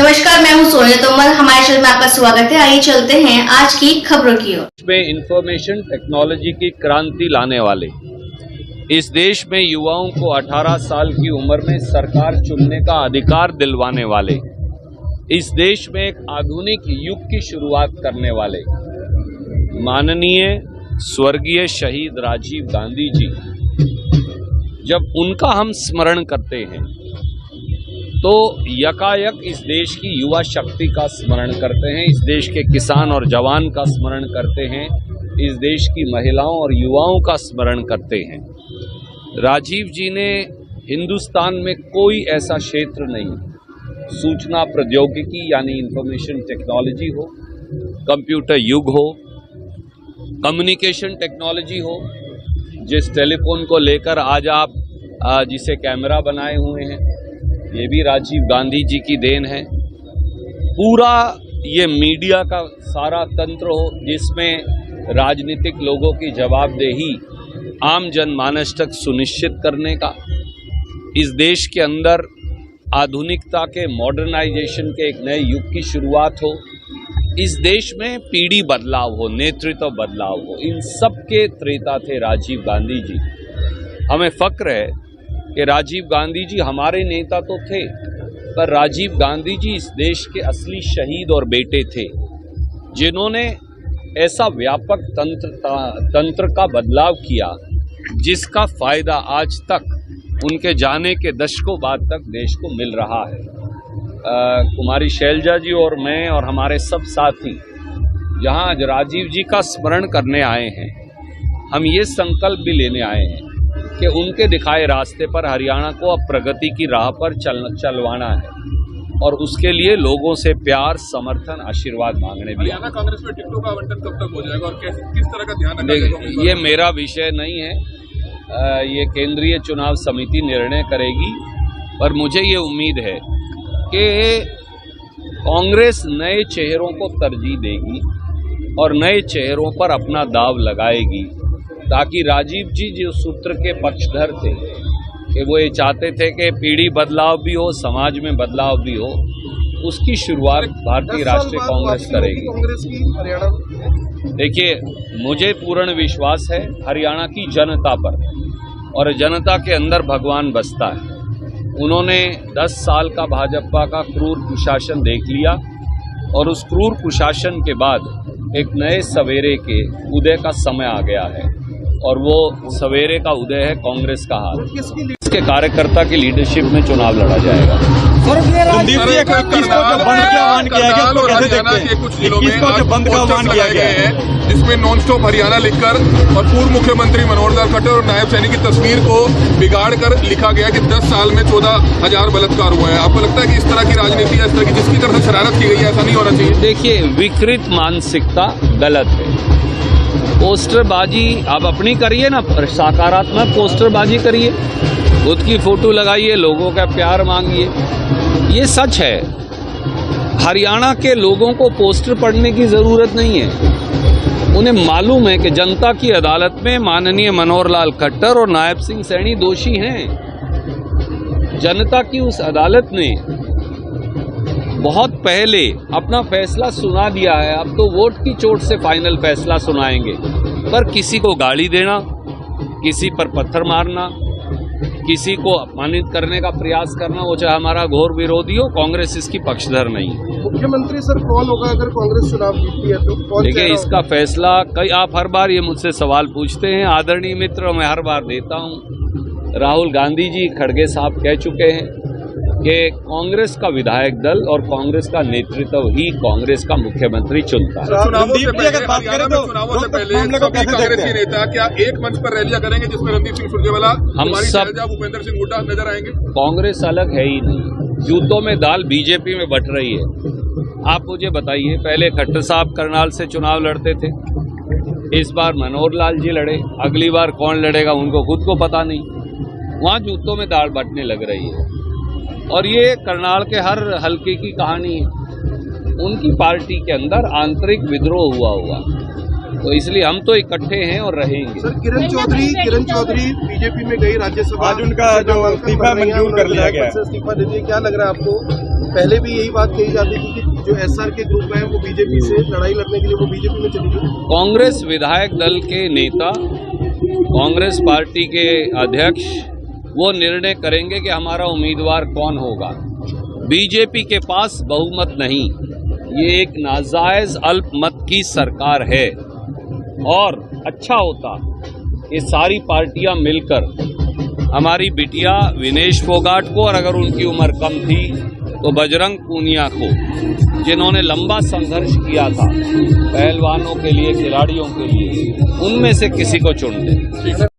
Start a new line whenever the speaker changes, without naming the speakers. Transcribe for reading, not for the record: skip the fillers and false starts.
नमस्कार, मैं हूं सोनिया तोमर। हमारे चैनल में आपका स्वागत है। आइए चलते हैं आज की खबरों की ओर।
में इंफॉर्मेशन टेक्नोलॉजी की क्रांति लाने वाले, इस देश में युवाओं को 18 साल की उम्र में सरकार चुनने का अधिकार दिलवाने वाले, इस देश में एक आधुनिक युग की शुरुआत करने वाले माननीय स्वर्गीय शहीद राजीव गांधी जी, जब उनका हम स्मरण करते हैं तो यकायक इस देश की युवा शक्ति का स्मरण करते हैं, इस देश के किसान और जवान का स्मरण करते हैं, इस देश की महिलाओं और युवाओं का स्मरण करते हैं। राजीव जी ने हिंदुस्तान में कोई ऐसा क्षेत्र नहीं, सूचना प्रौद्योगिकी यानी इंफॉर्मेशन टेक्नोलॉजी हो, कंप्यूटर युग हो, कम्युनिकेशन टेक्नोलॉजी हो, जिस टेलीफोन को लेकर आज आप जिसे कैमरा बनाए हुए हैं, ये भी राजीव गांधी जी की देन है। पूरा ये मीडिया का सारा तंत्र हो, जिसमें राजनीतिक लोगों की जवाबदेही आम जनमानस तक सुनिश्चित करने का, इस देश के अंदर आधुनिकता के मॉडर्नाइजेशन के एक नए युग की शुरुआत हो, इस देश में पीढ़ी बदलाव हो, नेतृत्व बदलाव हो, इन सब के त्रेता थे राजीव गांधी जी। हमें फक्र है कि राजीव गांधी जी हमारे नेता तो थे, पर राजीव गांधी जी इस देश के असली शहीद और बेटे थे, जिन्होंने ऐसा व्यापक तंत्र का बदलाव किया जिसका फायदा आज तक उनके जाने के दशकों बाद तक देश को मिल रहा है। कुमारी शैलजा जी और मैं और हमारे सब साथी जहां आज राजीव जी का स्मरण करने आए हैं, हम ये संकल्प भी लेने आए हैं कि उनके दिखाए रास्ते पर हरियाणा को अब प्रगति की राह पर चलवाना है, और उसके लिए लोगों से प्यार, समर्थन, आशीर्वाद मांगने भी।
हरियाणा कांग्रेस में टिकटों का आवंटन कब तक हो जाएगा और किस तरह का ध्यान रखा जाएगा?
ये मेरा विषय नहीं है, ये केंद्रीय चुनाव समिति निर्णय करेगी, पर मुझे ये उम्मीद है कि कांग्रेस नए चेहरों को तरजीह देगी और नए चेहरों पर अपना दाव लगाएगी, ताकि राजीव जी जो सूत्र के पक्षधर थे कि वो ये चाहते थे कि पीढ़ी बदलाव भी हो, समाज में बदलाव भी हो, उसकी शुरुआत भारतीय राष्ट्रीय कांग्रेस करेगी। देखिए, मुझे पूर्ण विश्वास है हरियाणा की जनता पर, और जनता के अंदर भगवान बसता है। उन्होंने 10 साल का भाजपा का क्रूर कुशासन देख लिया, और उस क्रूर कुशासन के बाद एक नए सवेरे के उदय का समय आ गया है, और वो सवेरे का उदय है कांग्रेस का हाल। इसके कार्यकर्ता की लीडरशिप में चुनाव लड़ा जाएगा।
कुलदीप जी, 21 को जो बंद का ऐलान किया गया, तो कैसे देखते हैं? कुछ जिलों में आज बंद का ऐलान किया गया है, जिसमें नॉन स्टॉप हरियाणा लिखकर और पूर्व मुख्यमंत्री मनोहर लाल खट्टर और नायब सैनी की तस्वीर को बिगाड़ कर लिखा गया कि 10 साल में 14,000 बलात्कार हुआ है। आपको लगता है कि इस तरह की राजनीति, इस तरह की जिसकी तरफ शरारत की गई है, ऐसा नहीं होना चाहिए?
देखिए, विकृत मानसिकता गलत है। पोस्टरबाजी आप अपनी करिए ना, सकारात्मक पोस्टरबाजी करिए, खुद की फोटो लगाइए, लोगों का प्यार मांगिए। ये सच है, हरियाणा के लोगों को पोस्टर पढ़ने की जरूरत नहीं है। उन्हें मालूम है कि जनता की अदालत में माननीय मनोहर लाल खट्टर और नायब सिंह सैनी दोषी हैं। जनता की उस अदालत ने बहुत पहले अपना फैसला सुना दिया है, अब तो वोट की चोट से फाइनल फैसला सुनाएंगे। पर किसी को गाली देना, किसी पर पत्थर मारना, किसी को अपमानित करने का प्रयास करना, वो चाहे हमारा घोर विरोधी हो, कांग्रेस इसकी पक्षधर नहीं है।
मुख्यमंत्री सर कौन होगा अगर कांग्रेस चुनाव जीतती है तो?
देखिए, इसका फैसला आप हर बार ये मुझसे सवाल पूछते हैं, आदरणीय मित्र, मैं हर बार देता हूँ। राहुल गांधी जी, खड़गे साहब कह चुके हैं कि कांग्रेस का विधायक दल और कांग्रेस का नेतृत्व ही कांग्रेस का मुख्यमंत्री चुनता है।
चुनावों से पहले कांग्रेसी नेता क्या एक मंच पर रैलियां करेंगे जिसमें रणदीप सिंह सुरजेवाला,
हम सब,
भूपेंद्र सिंह हुड्डा नजर आएंगे?
कांग्रेस अलग है ही नहीं, जूतों में दाल बीजेपी में बट रही है। आप मुझे बताइए, पहले खट्टर साहब करनाल से चुनाव लड़ते थे, इस बार मनोहर लाल जी लड़े, अगली बार कौन लड़ेगा उनको खुद को पता नहीं। वहाँ जूतों में दाल बटने लग रही है, और ये करनाल के हर हल्के की कहानी है। उनकी पार्टी के अंदर आंतरिक विद्रोह हुआ, तो इसलिए हम तो इकट्ठे हैं और रहेंगे।
सर, किरण चौधरी बीजेपी में गई राज्यसभा, आज उनका जो इस्तीफा मंजूर कर लिया गया, इस्तीफा दे दिया, क्या लग रहा है आपको?
पहले भी यही बात कही जाती थी कि जो एसआर के ग्रुप है वो बीजेपी से लड़ाई लड़ने के लिए वो बीजेपी में चली गई।
कांग्रेस विधायक दल के नेता, कांग्रेस पार्टी के अध्यक्ष वो निर्णय करेंगे कि हमारा उम्मीदवार कौन होगा। बीजेपी के पास बहुमत नहीं, ये एक नाजायज अल्पमत की सरकार है और अच्छा होता ये सारी पार्टियां मिलकर हमारी बिटिया विनेश फोगाट को, और अगर उनकी उम्र कम थी तो बजरंग पूनिया को, जिन्होंने लंबा संघर्ष किया था पहलवानों के लिए, खिलाड़ियों के लिए, उनमें से किसी को चुन दें।